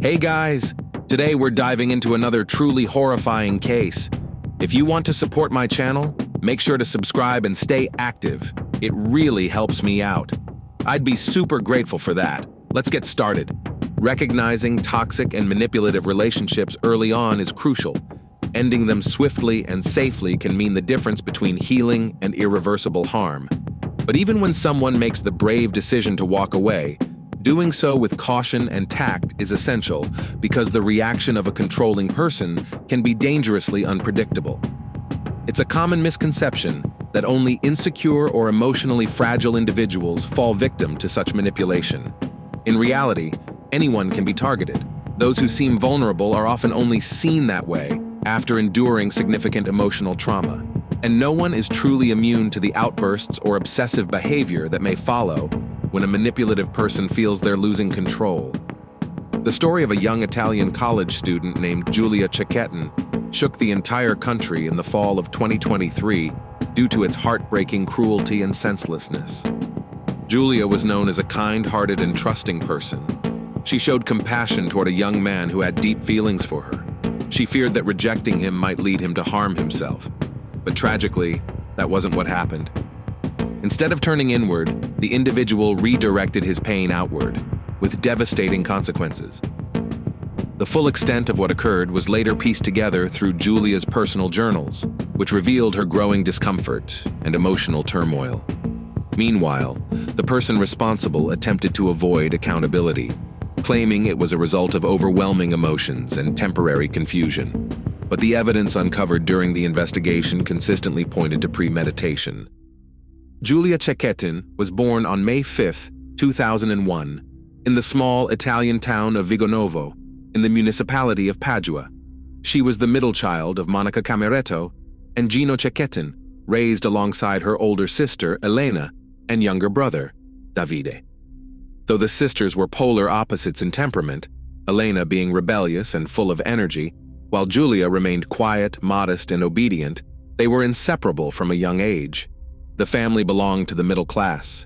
Hey guys, today we're diving into another truly horrifying case. If you want to support my channel, make sure to subscribe and stay active. It really helps me out. I'd be super grateful for that. Let's get started. Recognizing toxic and manipulative relationships early on is crucial. Ending them swiftly and safely can mean the difference between healing and irreversible harm. But even when someone makes the brave decision to walk away, doing so with caution and tact is essential because the reaction of a controlling person can be dangerously unpredictable. It's a common misconception that only insecure or emotionally fragile individuals fall victim to such manipulation. In reality, anyone can be targeted. Those who seem vulnerable are often only seen that way after enduring significant emotional trauma. And no one is truly immune to the outbursts or obsessive behavior that may follow when a manipulative person feels they're losing control. The story of a young Italian college student named Giulia Cecchettin shook the entire country in the fall of 2023 due to its heartbreaking cruelty and senselessness. Giulia was known as a kind-hearted and trusting person. She showed compassion toward a young man who had deep feelings for her. She feared that rejecting him might lead him to harm himself. But tragically, that wasn't what happened. Instead of turning inward, the individual redirected his pain outward, with devastating consequences. The full extent of what occurred was later pieced together through Giulia's personal journals, which revealed her growing discomfort and emotional turmoil. Meanwhile, the person responsible attempted to avoid accountability, claiming it was a result of overwhelming emotions and temporary confusion. But the evidence uncovered during the investigation consistently pointed to premeditation. Giulia Cecchettin was born on May 5, 2001, in the small Italian town of Vigonovo, in the municipality of Padua. She was the middle child of Monica Cameretto and Gino Cecchettin, raised alongside her older sister, Elena, and younger brother, Davide. Though the sisters were polar opposites in temperament, Elena being rebellious and full of energy, while Giulia remained quiet, modest, and obedient, they were inseparable from a young age. The family belonged to the middle class.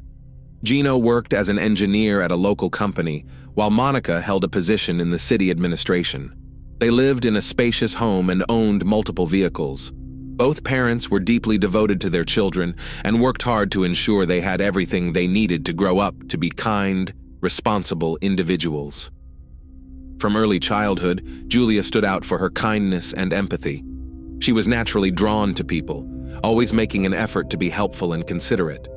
Gino worked as an engineer at a local company, while Monica held a position in the city administration. They lived in a spacious home and owned multiple vehicles. Both parents were deeply devoted to their children and worked hard to ensure they had everything they needed to grow up to be kind, responsible individuals. From early childhood, Giulia stood out for her kindness and empathy. She was naturally drawn to people, always making an effort to be helpful and considerate.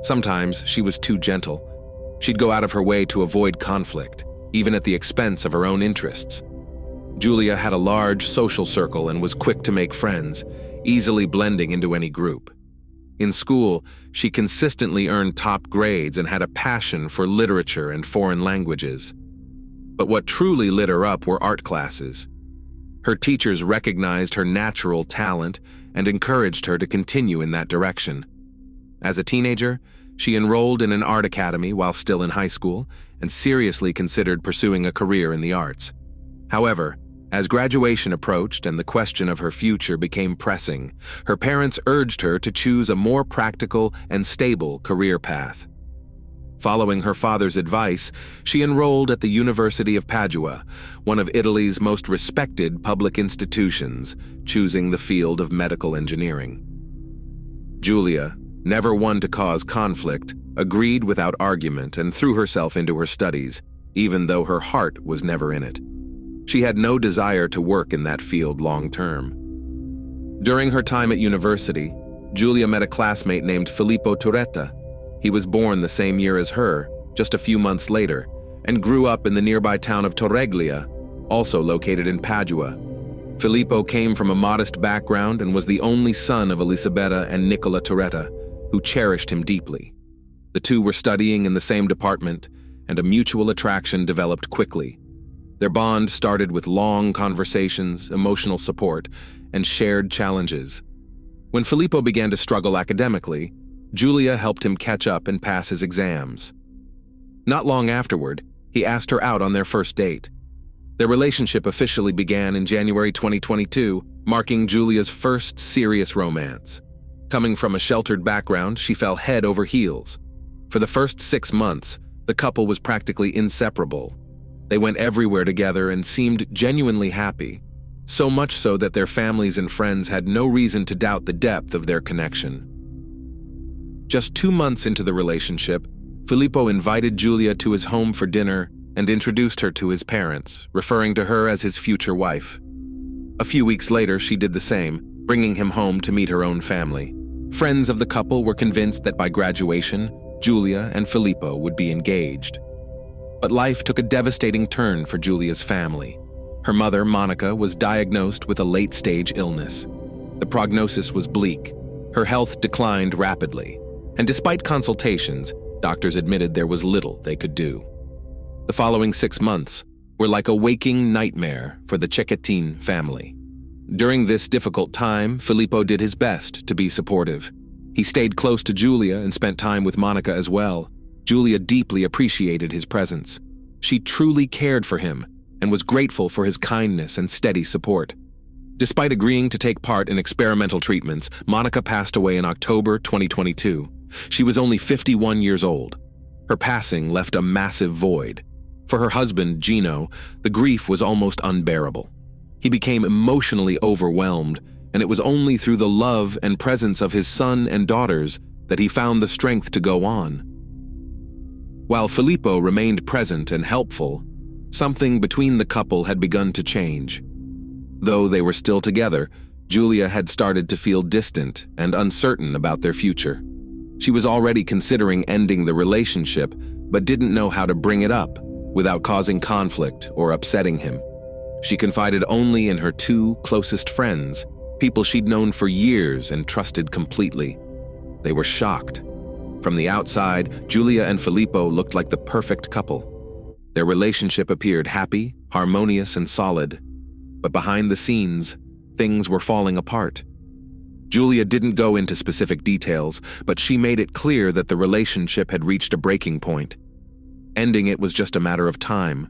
Sometimes she was too gentle. She'd go out of her way to avoid conflict, even at the expense of her own interests. Giulia had a large social circle and was quick to make friends, easily blending into any group. In school, she consistently earned top grades and had a passion for literature and foreign languages. But what truly lit her up were art classes. Her teachers recognized her natural talent and encouraged her to continue in that direction. As a teenager, she enrolled in an art academy while still in high school and seriously considered pursuing a career in the arts. However, as graduation approached and the question of her future became pressing, her parents urged her to choose a more practical and stable career path. Following her father's advice, she enrolled at the University of Padua, one of Italy's most respected public institutions, choosing the field of medical engineering. Giulia, never one to cause conflict, agreed without argument and threw herself into her studies, even though her heart was never in it. She had no desire to work in that field long term. During her time at university, Giulia met a classmate named Filippo Turetta. He was born the same year as her, just a few months later, and grew up in the nearby town of Torreglia, also located in Padua. Filippo came from a modest background and was the only son of Elisabetta and Nicola Turetta, who cherished him deeply. The two were studying in the same department, and a mutual attraction developed quickly. Their bond started with long conversations, emotional support, and shared challenges. When Filippo began to struggle academically, Giulia helped him catch up and pass his exams. Not long afterward, he asked her out on their first date. Their relationship officially began in January 2022, marking Giulia's first serious romance. Coming from a sheltered background, she fell head over heels. For the first 6 months, the couple was practically inseparable. They went everywhere together and seemed genuinely happy, so much so that their families and friends had no reason to doubt the depth of their connection. Just 2 months into the relationship, Filippo invited Giulia to his home for dinner and introduced her to his parents, referring to her as his future wife. A few weeks later, she did the same, bringing him home to meet her own family. Friends of the couple were convinced that by graduation, Giulia and Filippo would be engaged. But life took a devastating turn for Giulia's family. Her mother, Monica, was diagnosed with a late-stage illness. The prognosis was bleak. Her health declined rapidly, and despite consultations, doctors admitted there was little they could do. The following 6 months were like a waking nightmare for the Cecchettin family. During this difficult time, Filippo did his best to be supportive. He stayed close to Giulia and spent time with Monica as well. Giulia deeply appreciated his presence. She truly cared for him and was grateful for his kindness and steady support. Despite agreeing to take part in experimental treatments, Monica passed away in October 2022. She was only 51 years old. Her passing left a massive void. For her husband, Gino, the grief was almost unbearable. He became emotionally overwhelmed, and it was only through the love and presence of his son and daughters that he found the strength to go on. While Filippo remained present and helpful, something between the couple had begun to change. Though they were still together, Giulia had started to feel distant and uncertain about their future. She was already considering ending the relationship, but didn't know how to bring it up without causing conflict or upsetting him. She confided only in her 2 closest friends, people she'd known for years and trusted completely. They were shocked. From the outside, Giulia and Filippo looked like the perfect couple. Their relationship appeared happy, harmonious, and solid. But behind the scenes, things were falling apart. Giulia didn't go into specific details, but she made it clear that the relationship had reached a breaking point. Ending it was just a matter of time.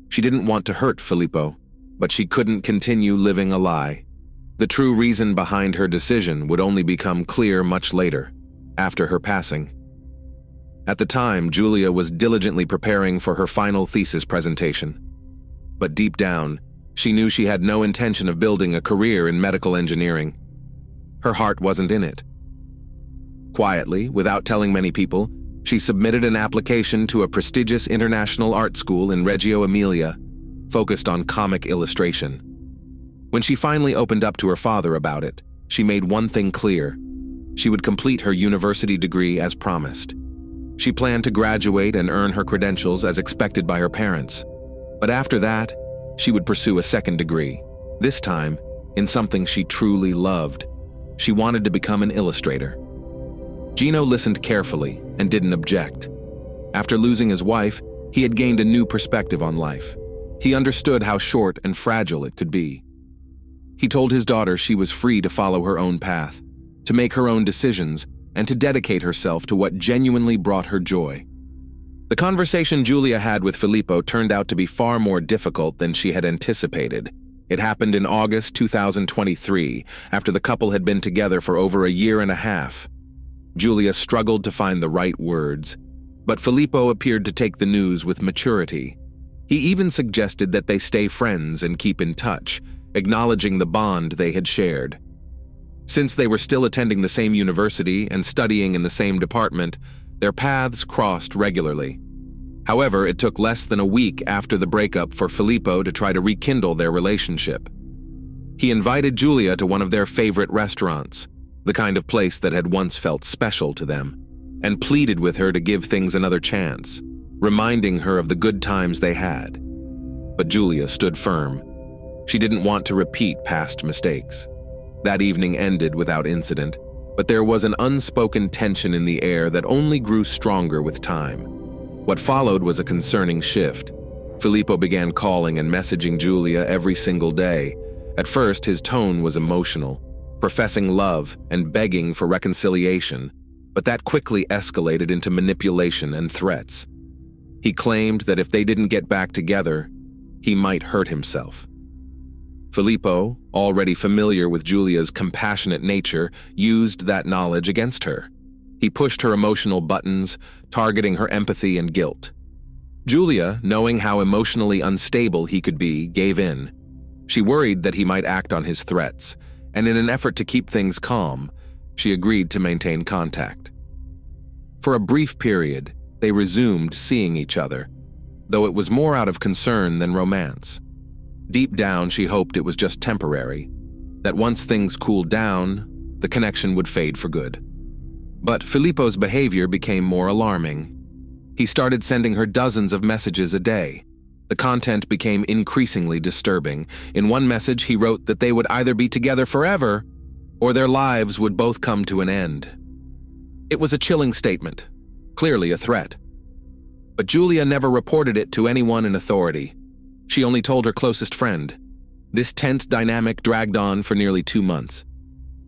She didn't want to hurt Filippo, but she couldn't continue living a lie. The true reason behind her decision would only become clear much later, after her passing. At the time, Giulia was diligently preparing for her final thesis presentation. But deep down, she knew she had no intention of building a career in medical engineering. Her heart wasn't in it. Quietly, without telling many people, she submitted an application to a prestigious international art school in Reggio Emilia, focused on comic illustration. When she finally opened up to her father about it, she made one thing clear: she would complete her university degree as promised. She planned to graduate and earn her credentials as expected by her parents. But after that, she would pursue a second degree, this time in something she truly loved. She wanted to become an illustrator. Gino listened carefully and didn't object. After losing his wife, he had gained a new perspective on life. He understood how short and fragile it could be. He told his daughter she was free to follow her own path, to make her own decisions, and to dedicate herself to what genuinely brought her joy. The conversation Giulia had with Filippo turned out to be far more difficult than she had anticipated. It happened in August 2023, after the couple had been together for over a year and a half. Giulia struggled to find the right words, but Filippo appeared to take the news with maturity. He even suggested that they stay friends and keep in touch, acknowledging the bond they had shared. Since they were still attending the same university and studying in the same department, their paths crossed regularly. However, it took less than a week after the breakup for Filippo to try to rekindle their relationship. He invited Giulia to one of their favorite restaurants, the kind of place that had once felt special to them, and pleaded with her to give things another chance, reminding her of the good times they had. But Giulia stood firm. She didn't want to repeat past mistakes. That evening ended without incident, but there was an unspoken tension in the air that only grew stronger with time. What followed was a concerning shift. Filippo began calling and messaging Giulia every single day. At first, his tone was emotional, professing love and begging for reconciliation, but that quickly escalated into manipulation and threats. He claimed that if they didn't get back together, he might hurt himself. Filippo, already familiar with Giulia's compassionate nature, used that knowledge against her. He pushed her emotional buttons, targeting her empathy and guilt. Julia, knowing how emotionally unstable he could be, gave in. She worried that he might act on his threats, and in an effort to keep things calm, she agreed to maintain contact. For a brief period, they resumed seeing each other, though it was more out of concern than romance. Deep down, she hoped it was just temporary, that once things cooled down, the connection would fade for good. But Filippo's behavior became more alarming. He started sending her dozens of messages a day. The content became increasingly disturbing. In one message, he wrote that they would either be together forever or their lives would both come to an end. It was a chilling statement, clearly a threat. But Julia never reported it to anyone in authority. She only told her closest friend. This tense dynamic dragged on for nearly 2 months.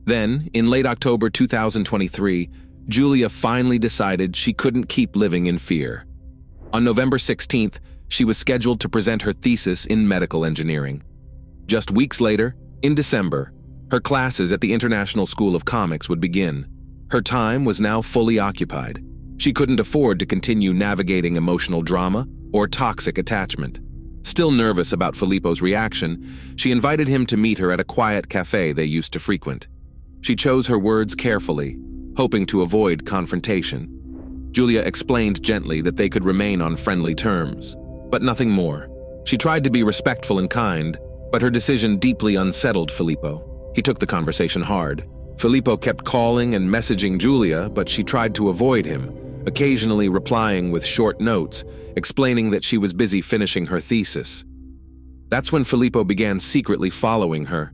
Then, in late October 2023, Julia finally decided she couldn't keep living in fear. On November 16th, she was scheduled to present her thesis in medical engineering. Just weeks later, in December, her classes at the International School of Comics would begin. Her time was now fully occupied. She couldn't afford to continue navigating emotional drama or toxic attachment. Still nervous about Filippo's reaction, she invited him to meet her at a quiet cafe they used to frequent. She chose her words carefully, hoping to avoid confrontation. Julia explained gently that they could remain on friendly terms, but nothing more. She tried to be respectful and kind, but her decision deeply unsettled Filippo. He took the conversation hard. Filippo kept calling and messaging Julia, but she tried to avoid him, occasionally replying with short notes, explaining that she was busy finishing her thesis. That's when Filippo began secretly following her.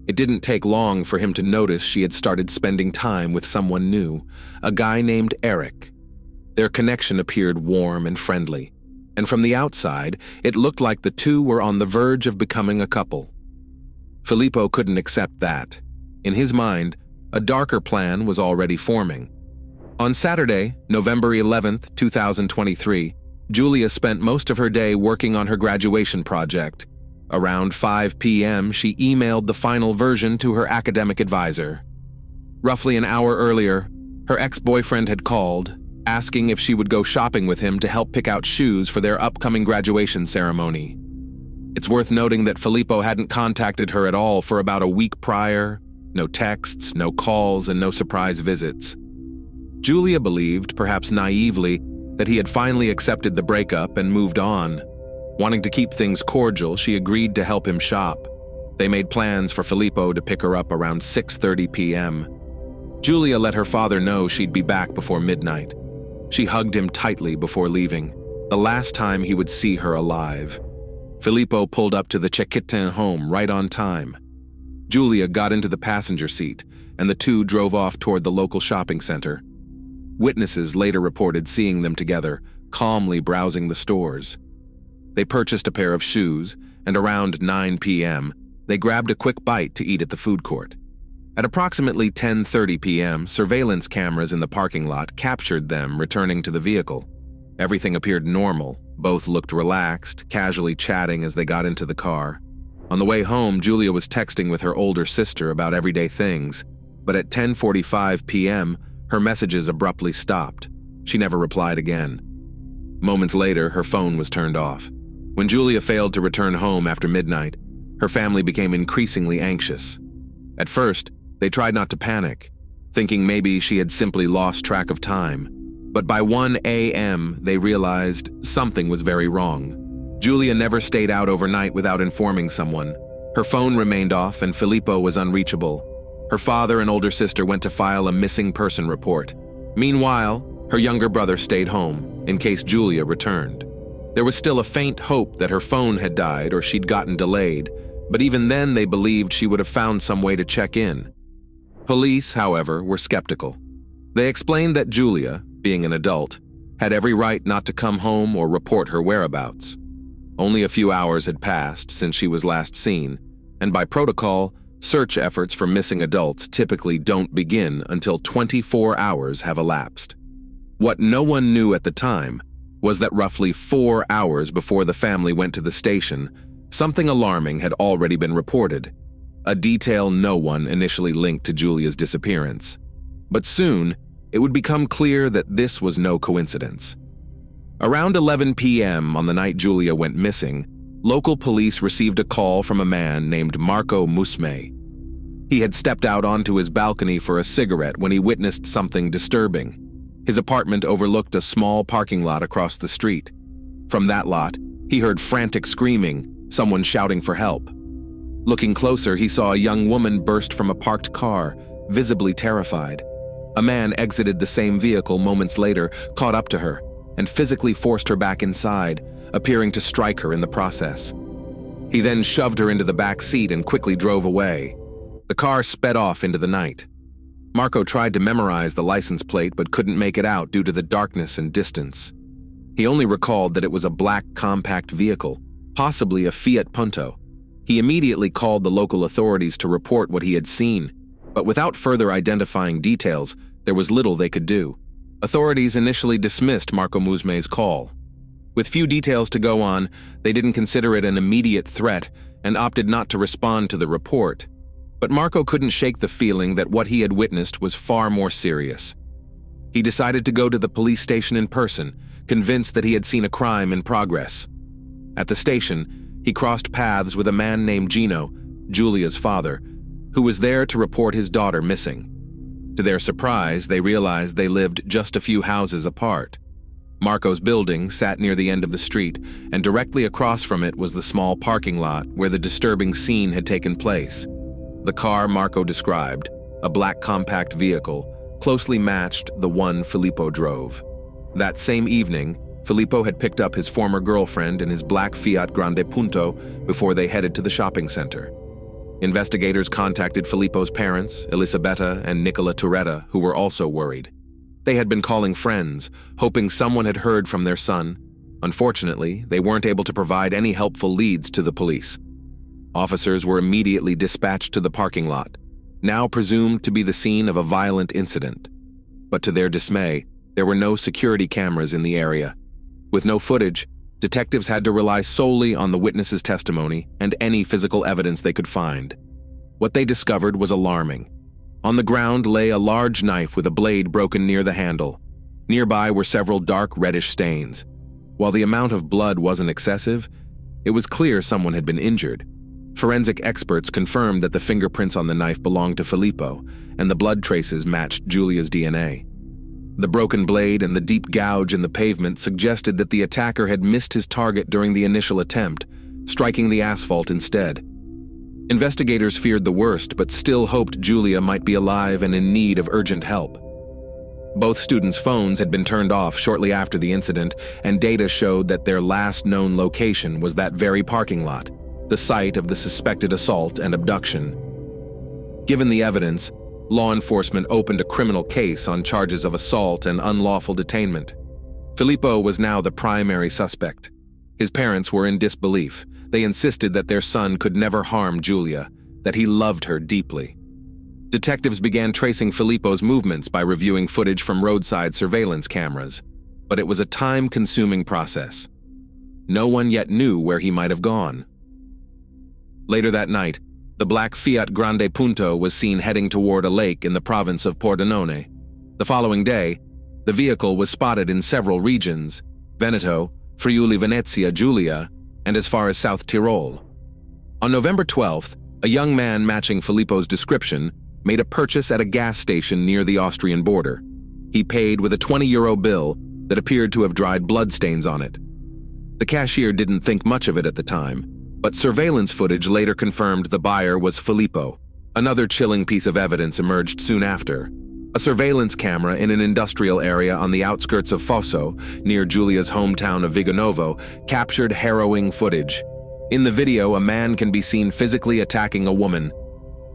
It didn't take long for him to notice she had started spending time with someone new, a guy named Eric. Their connection appeared warm and friendly, and from the outside, it looked like the two were on the verge of becoming a couple. Filippo couldn't accept that. In his mind, a darker plan was already forming. On Saturday, November 11th, 2023, Julia spent most of her day working on her graduation project. Around 5 p.m., she emailed the final version to her academic advisor. Roughly an hour earlier, her ex-boyfriend had called, asking if she would go shopping with him to help pick out shoes for their upcoming graduation ceremony. It's worth noting that Filippo hadn't contacted her at all for about a week prior. No texts, no calls, and no surprise visits. Julia believed, perhaps naively, that he had finally accepted the breakup and moved on. Wanting to keep things cordial, she agreed to help him shop. They made plans for Filippo to pick her up around 6:30 p.m. Julia let her father know she'd be back before midnight. She hugged him tightly before leaving, the last time he would see her alive. Filippo pulled up to the Cequitin home right on time. Julia got into the passenger seat, and the two drove off toward the local shopping center. Witnesses later reported seeing them together, calmly browsing the stores. They purchased a pair of shoes, and around 9 p.m., they grabbed a quick bite to eat at the food court. At approximately 10:30 p.m., surveillance cameras in the parking lot captured them returning to the vehicle. Everything appeared normal. Both looked relaxed, casually chatting as they got into the car. On the way home, Julia was texting with her older sister about everyday things, but at 10:45 p.m., her messages abruptly stopped. She never replied again. Moments later, her phone was turned off. When Julia failed to return home after midnight, her family became increasingly anxious. At first, they tried not to panic, thinking maybe she had simply lost track of time. But by 1 a.m., they realized something was very wrong. Julia never stayed out overnight without informing someone. Her phone remained off and Filippo was unreachable. Her father and older sister went to file a missing person report. Meanwhile, her younger brother stayed home in case Julia returned. There was still a faint hope that her phone had died or she'd gotten delayed, but even then they believed she would have found some way to check in. Police, however, were skeptical. They explained that Julia, being an adult, had every right not to come home or report her whereabouts. Only a few hours had passed since she was last seen, and by protocol, search efforts for missing adults typically don't begin until 24 hours have elapsed. What no one knew at the time was that roughly 4 hours before the family went to the station, something alarming had already been reported, a detail no one initially linked to Julia's disappearance. But soon, it would become clear that this was no coincidence. Around 11 p.m. on the night Julia went missing, local police received a call from a man named Marco Musme. He had stepped out onto his balcony for a cigarette when he witnessed something disturbing. His apartment overlooked a small parking lot across the street. From that lot, he heard frantic screaming, someone shouting for help. Looking closer, he saw a young woman burst from a parked car, visibly terrified. A man exited the same vehicle moments later, caught up to her, and physically forced her back inside, appearing to strike her in the process. He then shoved her into the back seat and quickly drove away. The car sped off into the night. Marco tried to memorize the license plate but couldn't make it out due to the darkness and distance. He only recalled that it was a black compact vehicle, possibly a Fiat Punto. He immediately called the local authorities to report what he had seen, but without further identifying details, there was little they could do. Authorities initially dismissed Marco Musme's call. With few details to go on, they didn't consider it an immediate threat and opted not to respond to the report. But Marco couldn't shake the feeling that what he had witnessed was far more serious. He decided to go to the police station in person, convinced that he had seen a crime in progress. At the station, he crossed paths with a man named Gino, Julia's father, who was there to report his daughter missing. To their surprise, they realized they lived just a few houses apart. Marco's building sat near the end of the street, and directly across from it was the small parking lot where the disturbing scene had taken place. The car Marco described, a black compact vehicle, closely matched the one Filippo drove. That same evening, Filippo had picked up his former girlfriend in his black Fiat Grande Punto before they headed to the shopping center. Investigators contacted Filippo's parents, Elisabetta and Nicola Turetta, who were also worried. They had been calling friends, hoping someone had heard from their son. Unfortunately, they weren't able to provide any helpful leads to the police. Officers were immediately dispatched to the parking lot, now presumed to be the scene of a violent incident. But to their dismay, there were no security cameras in the area. With no footage, detectives had to rely solely on the witnesses' testimony and any physical evidence they could find. What they discovered was alarming. On the ground lay a large knife with a blade broken near the handle. Nearby were several dark reddish stains. While the amount of blood wasn't excessive, it was clear someone had been injured. Forensic experts confirmed that the fingerprints on the knife belonged to Filippo, and the blood traces matched Julia's DNA. The broken blade and the deep gouge in the pavement suggested that the attacker had missed his target during the initial attempt, striking the asphalt instead. Investigators feared the worst, but still hoped Julia might be alive and in need of urgent help. Both students' phones had been turned off shortly after the incident, and data showed that their last known location was that very parking lot, the site of the suspected assault and abduction. Given the evidence, law enforcement opened a criminal case on charges of assault and unlawful detainment. Filippo was now the primary suspect. His parents were in disbelief. They insisted that their son could never harm Julia, that he loved her deeply. Detectives began tracing Filippo's movements by reviewing footage from roadside surveillance cameras, but it was a time-consuming process. No one yet knew where he might have gone. Later that night, the black Fiat Grande Punto was seen heading toward a lake in the province of Pordenone. The following day, the vehicle was spotted in several regions: Veneto, Friuli Venezia Giulia, and as far as South Tyrol. On November 12th, a young man matching Filippo's description made a purchase at a gas station near the Austrian border. He paid with a €20 bill that appeared to have dried bloodstains on it. The cashier didn't think much of it at the time, but surveillance footage later confirmed the buyer was Filippo. Another chilling piece of evidence emerged soon after. A surveillance camera in an industrial area on the outskirts of Fosso, near Giulia's hometown of Viganovo, captured harrowing footage. In the video, a man can be seen physically attacking a woman.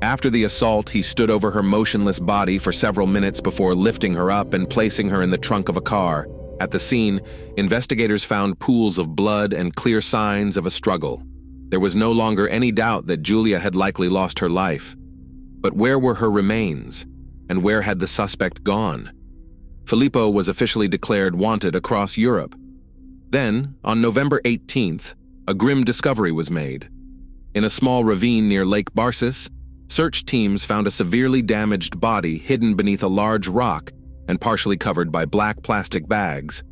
After the assault, he stood over her motionless body for several minutes before lifting her up and placing her in the trunk of a car. At the scene, investigators found pools of blood and clear signs of a struggle. There was no longer any doubt that Julia had likely lost her life. But where were her remains? And where had the suspect gone? Filippo was officially declared wanted across Europe. Then, on November 18th, a grim discovery was made. In a small ravine near Lake Barsis, search teams found a severely damaged body hidden beneath a large rock and partially covered by black plastic bags.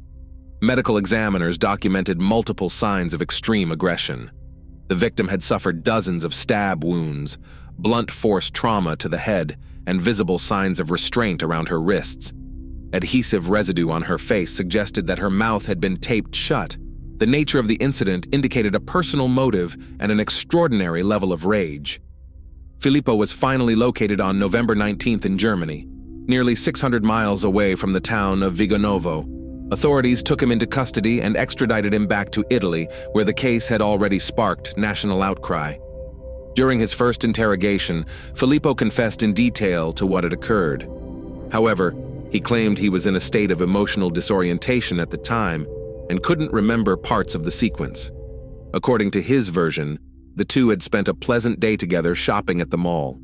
Medical examiners documented multiple signs of extreme aggression. The victim had suffered dozens of stab wounds, blunt force trauma to the head, and visible signs of restraint around her wrists. Adhesive residue on her face suggested that her mouth had been taped shut. The nature of the incident indicated a personal motive and an extraordinary level of rage. Filippo was finally located on November 19th in Germany, nearly 600 miles away from the town of Viganovo. Authorities took him into custody and extradited him back to Italy, where the case had already sparked national outcry. During his first interrogation, Filippo confessed in detail to what had occurred. However, he claimed he was in a state of emotional disorientation at the time and couldn't remember parts of the sequence. According to his version, the two had spent a pleasant day together shopping at the mall.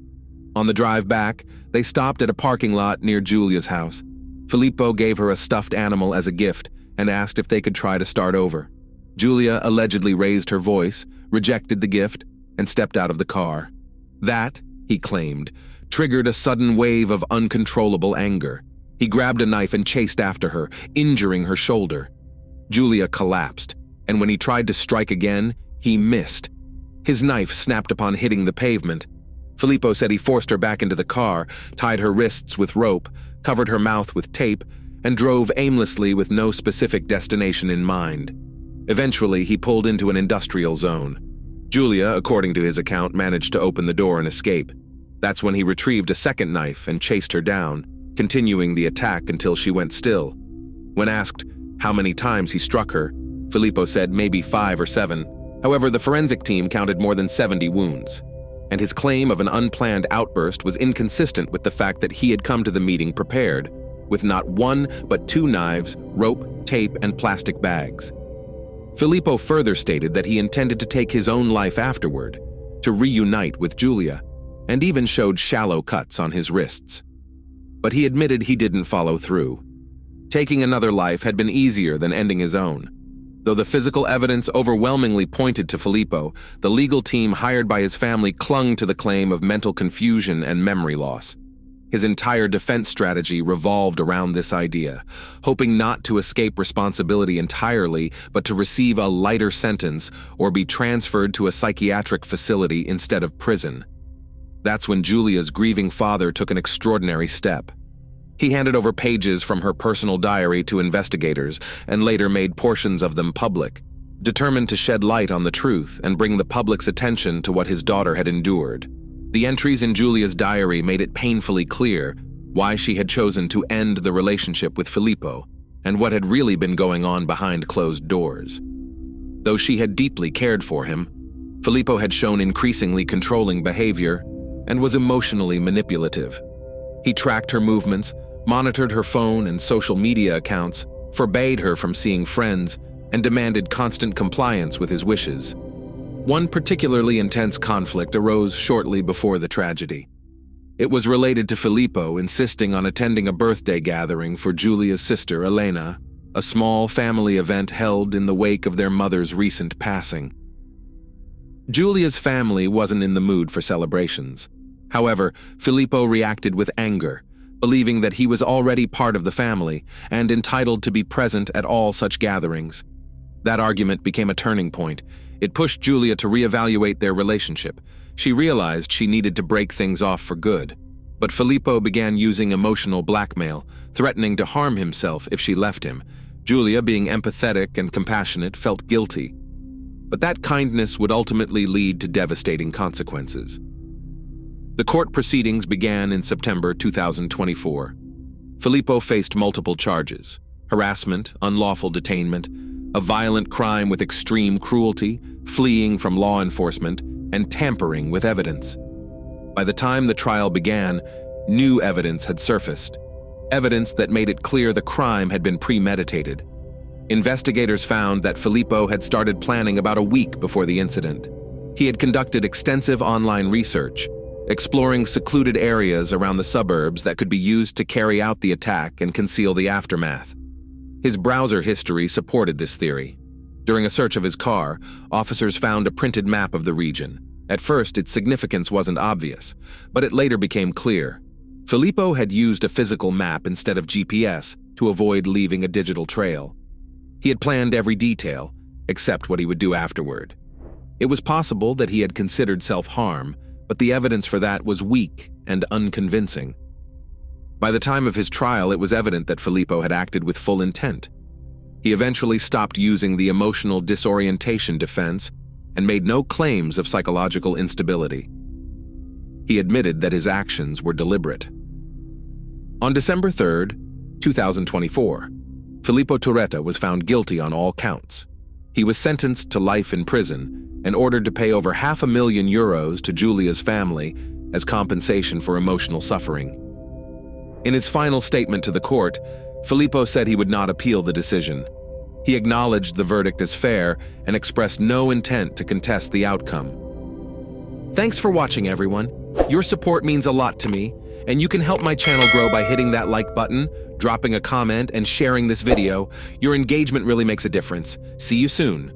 On the drive back, they stopped at a parking lot near Giulia's house. Filippo gave her a stuffed animal as a gift and asked if they could try to start over. Giulia allegedly raised her voice, rejected the gift, and stepped out of the car. That, he claimed, triggered a sudden wave of uncontrollable anger. He grabbed a knife and chased after her, injuring her shoulder. Giulia collapsed, and when he tried to strike again, he missed. His knife snapped upon hitting the pavement. Filippo said he forced her back into the car, tied her wrists with rope, covered her mouth with tape, and drove aimlessly with no specific destination in mind. Eventually, he pulled into an industrial zone. Giulia, according to his account, managed to open the door and escape. That's when he retrieved a second knife and chased her down, continuing the attack until she went still. When asked how many times he struck her, Filippo said maybe 5 or 7. However, the forensic team counted more than 70 wounds, and his claim of an unplanned outburst was inconsistent with the fact that he had come to the meeting prepared, with not 1 but 2 knives, rope, tape, and plastic bags. Filippo further stated that he intended to take his own life afterward, to reunite with Giulia, and even showed shallow cuts on his wrists. But he admitted he didn't follow through. Taking another life had been easier than ending his own. Though the physical evidence overwhelmingly pointed to Filippo, the legal team hired by his family clung to the claim of mental confusion and memory loss. His entire defense strategy revolved around this idea, hoping not to escape responsibility entirely, but to receive a lighter sentence or be transferred to a psychiatric facility instead of prison. That's when Giulia's grieving father took an extraordinary step. He handed over pages from her personal diary to investigators and later made portions of them public, determined to shed light on the truth and bring the public's attention to what his daughter had endured. The entries in Giulia's diary made it painfully clear why she had chosen to end the relationship with Filippo and what had really been going on behind closed doors. Though she had deeply cared for him, Filippo had shown increasingly controlling behavior and was emotionally manipulative. He tracked her movements, monitored her phone and social media accounts, forbade her from seeing friends, and demanded constant compliance with his wishes. One particularly intense conflict arose shortly before the tragedy. It was related to Filippo insisting on attending a birthday gathering for Giulia's sister, Elena, a small family event held in the wake of their mother's recent passing. Giulia's family wasn't in the mood for celebrations. However, Filippo reacted with anger, believing that he was already part of the family and entitled to be present at all such gatherings. That argument became a turning point. It pushed Giulia to reevaluate their relationship. She realized she needed to break things off for good. But Filippo began using emotional blackmail, threatening to harm himself if she left him. Giulia, being empathetic and compassionate, felt guilty. But that kindness would ultimately lead to devastating consequences. The court proceedings began in September 2024. Filippo faced multiple charges: harassment, unlawful detainment, a violent crime with extreme cruelty, fleeing from law enforcement, and tampering with evidence. By the time the trial began, new evidence had surfaced, evidence that made it clear the crime had been premeditated. Investigators found that Filippo had started planning about a week before the incident. He had conducted extensive online research, exploring secluded areas around the suburbs that could be used to carry out the attack and conceal the aftermath. His browser history supported this theory. During a search of his car, officers found a printed map of the region. At first, its significance wasn't obvious, but it later became clear. Filippo had used a physical map instead of GPS to avoid leaving a digital trail. He had planned every detail, except what he would do afterward. It was possible that he had considered self-harm, but the evidence for that was weak and unconvincing. By the time of his trial, it was evident that Filippo had acted with full intent. He eventually stopped using the emotional disorientation defense and made no claims of psychological instability. He admitted that his actions were deliberate. On December 3, 2024, Filippo Turretta was found guilty on all counts. He was sentenced to life in prison and ordered to pay over €500,000 to Giulia's family as compensation for emotional suffering. In his final statement to the court, Filippo said he would not appeal the decision. He acknowledged the verdict as fair and expressed no intent to contest the outcome. Thanks for watching, everyone. Your support means a lot to me, and you can help my channel grow by hitting that like button, dropping a comment, and sharing this video. Your engagement really makes a difference. See you soon.